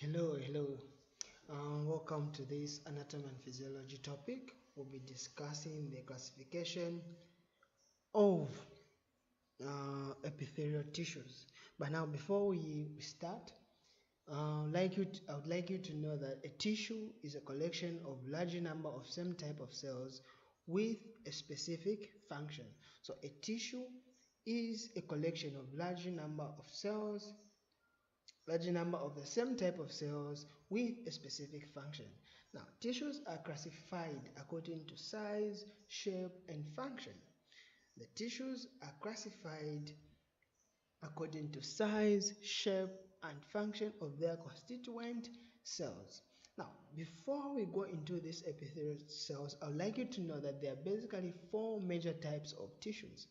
Hello. Welcome to this anatomy and physiology topic. We'll be discussing the classification of epithelial tissues. But now, before we start, I would like you to know that a tissue is a collection of large number of same type of cells with a specific function. So a tissue is a collection of large number of the same type of cells with a specific function. Now, tissues are classified according to size, shape, and function. The tissues are classified according to size, shape, and function of their constituent cells. Now, before we go into these epithelial cells, I would like you to know that there are basically four major types of tissues.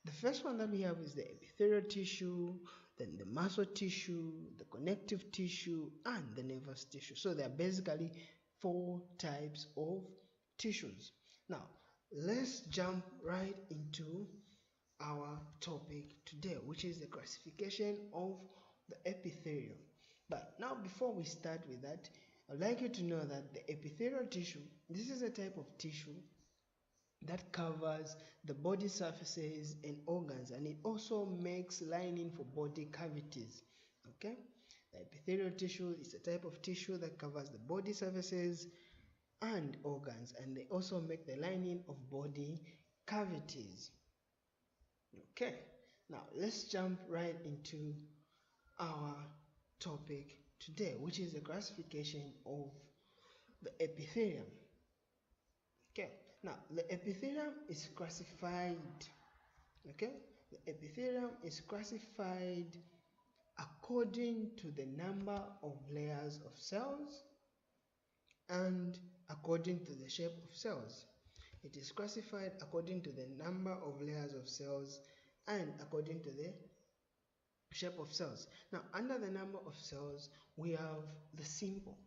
The first one that we have is the epithelial tissue, then the muscle tissue, the connective tissue, and the nervous tissue. So there are basically four types of tissues. Now, let's jump right into our topic today, which is the classification of the epithelium. But now, before we start with that, I'd like you to know that the epithelial tissue, this is a type of tissue that covers the body surfaces and organs, and it also makes lining for body cavities. Okay, the epithelial tissue is a type of tissue that covers the body surfaces and organs, and they also make the lining of body cavities. Okay, now let's jump right into our topic today, which is the classification of the epithelium. Okay, now the epithelium is classified. Okay, the epithelium is classified according to the number of layers of cells and according to the shape of cells. It is classified according to the number of layers of cells and according to the shape of cells. Now, under the number of cells, we have the simple.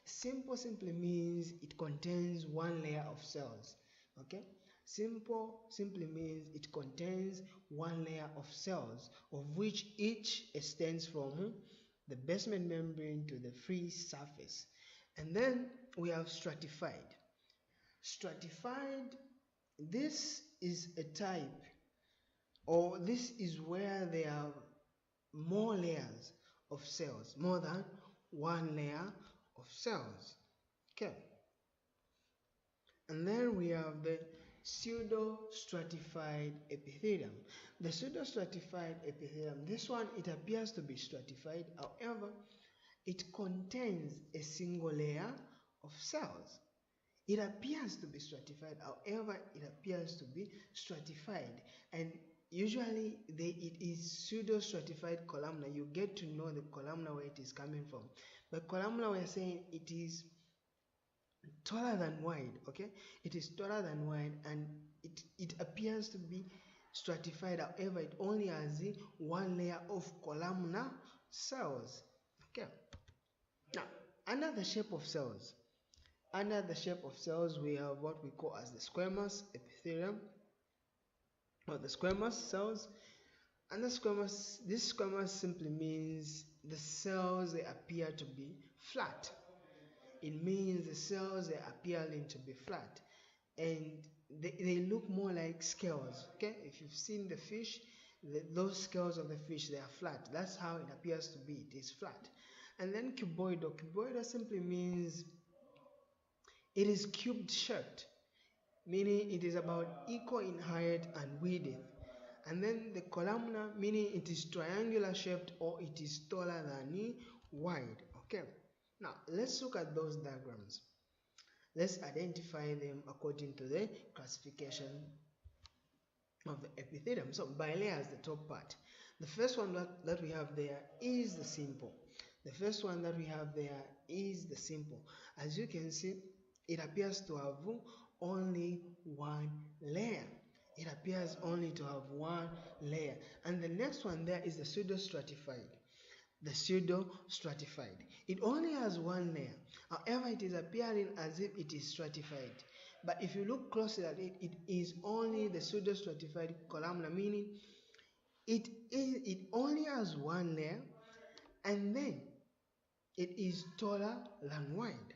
Simple simply means it contains one layer of cells. Okay, simple simply means it contains one layer of cells, of which each extends from the basement membrane to the free surface. And then we have stratified. Stratified, this is a type, or this is where there are more layers of cells, more than one layer of cells. Okay, and then we have the pseudo-stratified epithelium. The pseudo-stratified epithelium, this one, it appears to be stratified, however it contains a single layer of cells. It appears to be stratified, however it appears to be stratified, and usually it is pseudo-stratified columnar. You get to know the columnar where it is coming from. But columnar, we are saying it is taller than wide. Okay, it is taller than wide, and it appears to be stratified, however it only has one layer of columnar cells. Okay, now under the shape of cells, we have what we call as the squamous epithelium, or the squamous cells. And this squamous simply means the cells, they appear to be flat. It means the cells, they appearing to be flat, and they look more like scales. Okay, if you've seen the fish, those scales of the fish, they are flat. That's how it appears to be. It is flat. And then cuboidal. Cuboidal simply means it is cubed shaped, meaning it is about equal in height and width. And then the columnar, meaning it is triangular shaped, or it is taller than wide. Okay, now let's look at those diagrams. Let's identify them according to the classification of the epithelium. So by layers, the top part. The first one that we have there is the simple. As you can see, it appears to have only one layer. And the next one there is the pseudo-stratified. It only has one layer. However, it is appearing as if it is stratified. But if you look closely at it, it is only the pseudo-stratified columnar, meaning it only has one layer, and then it is taller than wide.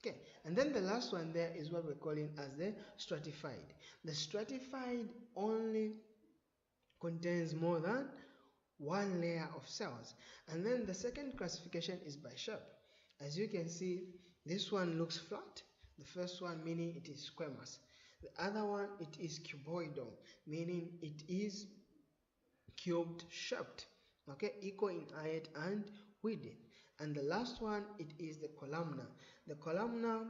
Okay, and then the last one there is what we're calling as the stratified. The stratified only contains more than one layer of cells. And then the second classification is by shape. As you can see, this one looks flat. The first one meaning it is squamous. The other one, it is cuboidal, meaning it is cubed shaped, okay, equal in height and width. And the last one, it is the columnar. The columnar,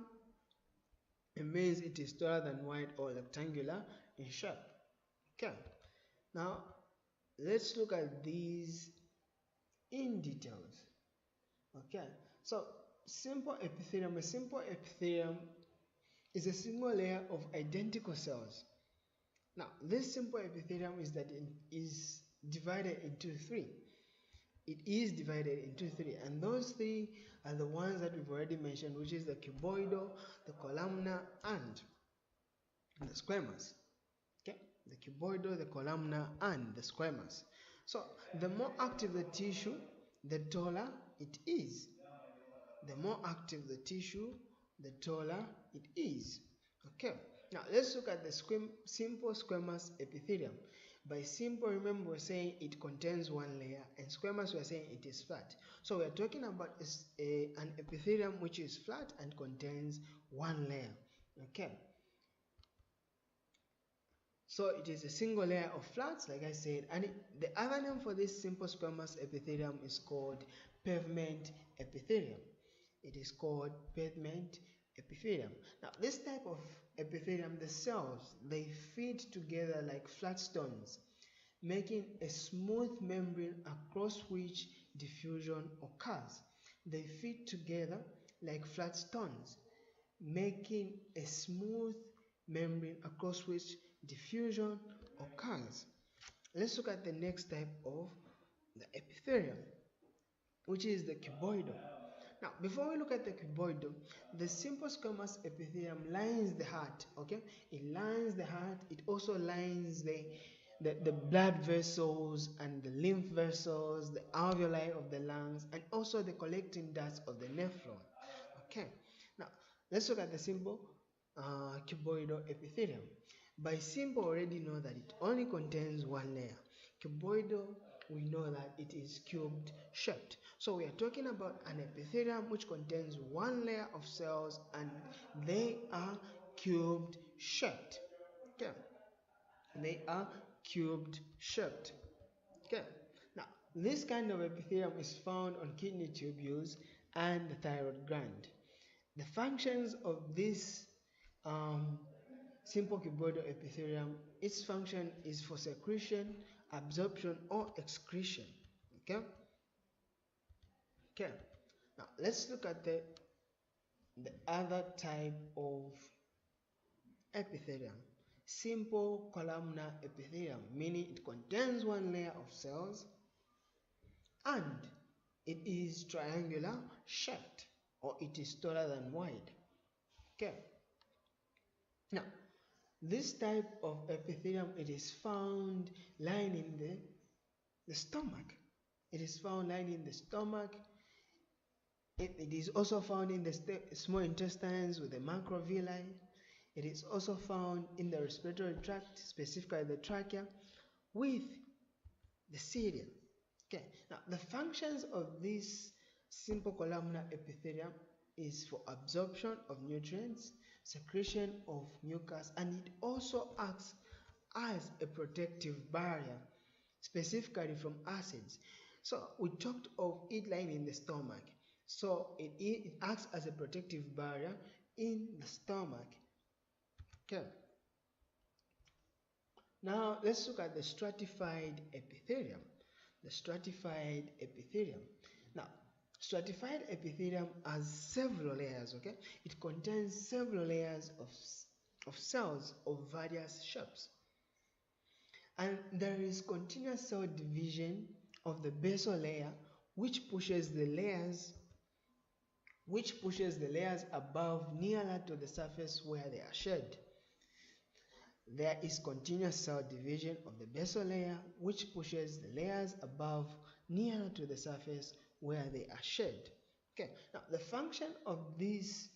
it means it is taller than wide or rectangular in shape. Okay, now let's look at these in details. Okay, so simple epithelium. A simple epithelium is a single layer of identical cells. Now, this simple epithelium is divided into three. It is divided into three, and those three are the ones that we've already mentioned, which is the cuboidal, the columnar, and the squamous. Okay, the cuboidal, the columnar, and the squamous. So, the more active the tissue, the taller it is. The more active the tissue, the taller it is. Okay, now let's look at the simple squamous epithelium. By simple, remember we're saying it contains one layer, and squamous we're saying it is flat. So we're talking about an epithelium which is flat and contains one layer. Okay, so it is a single layer of flats, like I said, and the other name for this simple squamous epithelium is called pavement epithelium. It is called pavement epithelium. Now, this type of epithelium, the cells, they fit together like flat stones, making a smooth membrane across which diffusion occurs. They fit together like flat stones, making a smooth membrane across which diffusion occurs. Let's look at the next type of the epithelium, which is the cuboidal. Now, before we look at the cuboidal, the simple squamous epithelium lines the heart, okay? It lines the heart, it also lines the blood vessels and the lymph vessels, the alveoli of the lungs, and also the collecting ducts of the nephron, okay? Now, let's look at the simple cuboidal epithelium. By simple, already know that it only contains one layer. Cuboidal, we know that it is cubed shaped. So we are talking about an epithelium which contains one layer of cells and they are cubed shaped. Okay, they are cubed shaped. Okay, now this kind of epithelium is found on kidney tubules and the thyroid gland. The functions of this simple cuboidal epithelium, its function is for secretion, absorption, or excretion. Okay. Okay. Now let's look at the other type of epithelium. Simple columnar epithelium, meaning it contains one layer of cells and it is triangular shaped, or it is taller than wide. Okay. Now, this type of epithelium, it is found lying in the stomach. It is found lying in the stomach. It is also found in the small intestines with the macrovilli. It is also found in the respiratory tract, specifically the trachea, with the cilium. Okay, now the functions of this simple columnar epithelium is for absorption of nutrients, secretion of mucus, and it also acts as a protective barrier, specifically from acids. So we talked of it lying in the stomach. So it acts as a protective barrier in the stomach. Okay. Now let's look at the stratified epithelium. The stratified epithelium. Now, stratified epithelium has several layers, okay? It contains several layers of cells of various shapes. And there is continuous cell division of the basal layer which pushes the layers above nearer to the surface where they are shed. there is continuous cell division of the basal layer, which pushes the layers above nearer to the surface where they are shed. Okay, now the function of this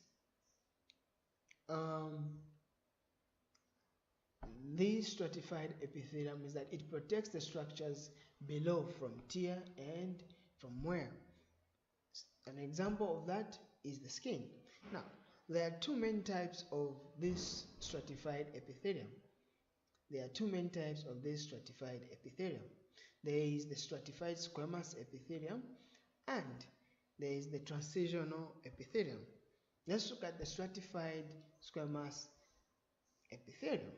stratified epithelium is that it protects the structures below from tear and from wear. An example of that is the skin. Now, there are two main types of this stratified epithelium. There is the stratified squamous epithelium and there is the transitional epithelium. Let's look at the stratified squamous epithelium.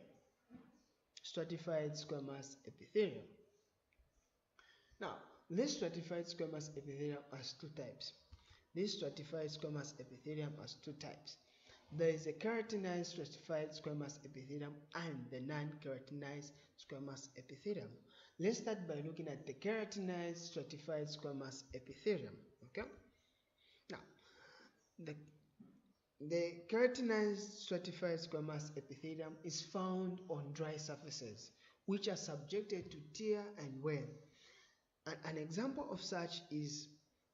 Now, this stratified squamous epithelium has two types. There is a keratinized stratified squamous epithelium and the non-keratinized squamous epithelium. Let's start by looking at the keratinized stratified squamous epithelium. Okay. Now, the keratinized stratified squamous epithelium is found on dry surfaces, which are subjected to tear and wear. An example of such is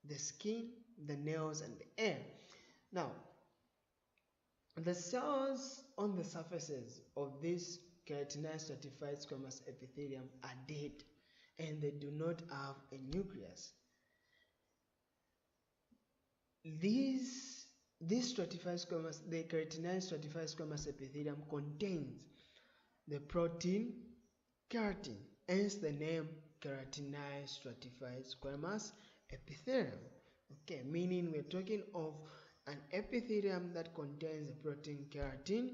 the skin, the nails, and the hair. Now, the cells on the surfaces of this keratinized stratified squamous epithelium are dead and they do not have a nucleus. The keratinized stratified squamous epithelium contains the protein keratin, hence the name keratinized stratified squamous epithelium. Okay, meaning we're talking of an epithelium that contains the protein keratin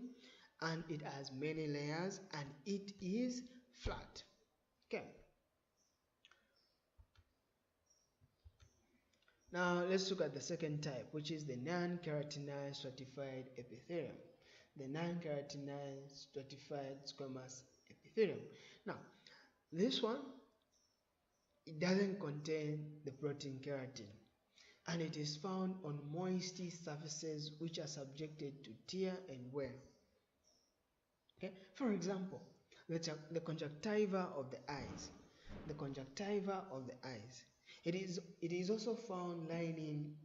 and it has many layers and it is flat. Okay. Now let's look at the second type, which is the non-keratinized stratified epithelium. The non-keratinized stratified squamous epithelium. Now, this one, it doesn't contain the protein keratin and it is found on moisty surfaces which are subjected to tear and wear. Okay? For example, the conjunctiva of the eyes. It is also found lining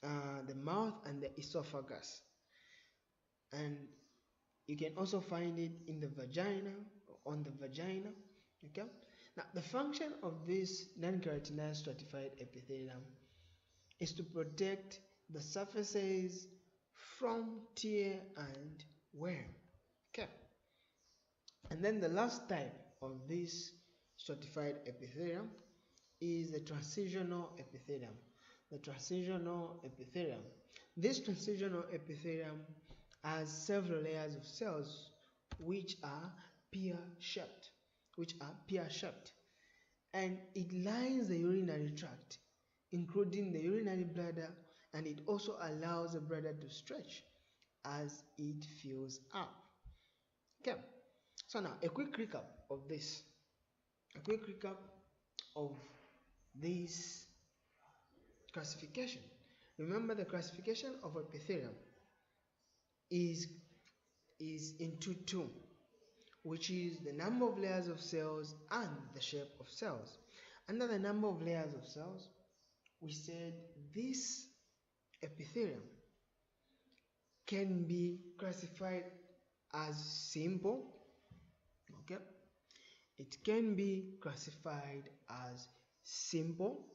the mouth and the esophagus, and you can also find it in the vagina, on the vagina. Okay. Now, the function of this non-keratinized stratified epithelium is to protect the surfaces from tear and wear. Okay. And then the last type of this stratified epithelium is the transitional epithelium. This transitional epithelium has several layers of cells which are pear-shaped, and it lines the urinary tract, including the urinary bladder, and it also allows the bladder to stretch as it fills up. Okay, so now a quick recap of this classification. Remember, the classification of epithelium is into two, which is the number of layers of cells and the shape of cells. Under the number of layers of cells, we said this epithelium can be classified as simple. Okay, it can be classified as simple,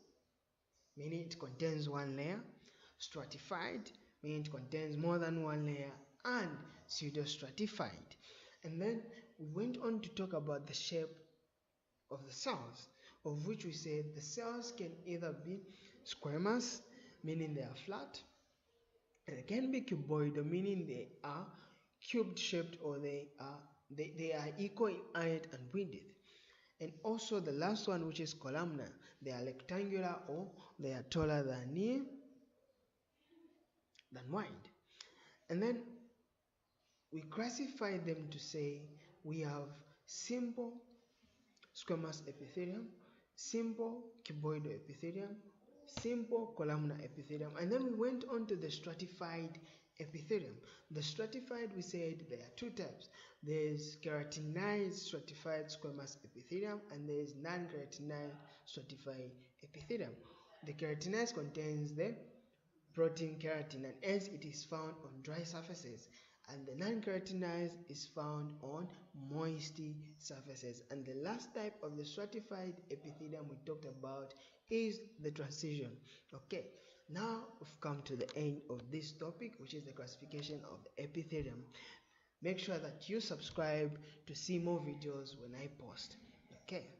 meaning it contains one layer; stratified, meaning it contains more than one layer; and pseudostratified. And then we went on to talk about the shape of the cells, of which we said the cells can either be squamous, meaning they are flat; they can be cuboidal, meaning they are cubed shaped, or they are equal in height and width. And also the last one, which is columnar, they are rectangular or they are taller than wide. And then we classify them to say we have simple squamous epithelium, simple cuboidal epithelium, simple columnar epithelium, and then we went on to the stratified epithelium. The stratified, we said there are two types. There's keratinized stratified squamous epithelium and there is non-keratinized stratified epithelium. The keratinized contains the protein keratin and hence it is found on dry surfaces, and the non-keratinized is found on moisty surfaces. And the last type of the stratified epithelium we talked about is the transition. Okay, now we've come to the end of this topic, which is the classification of the epithelium. Make sure that you subscribe to see more videos when I post. Okay.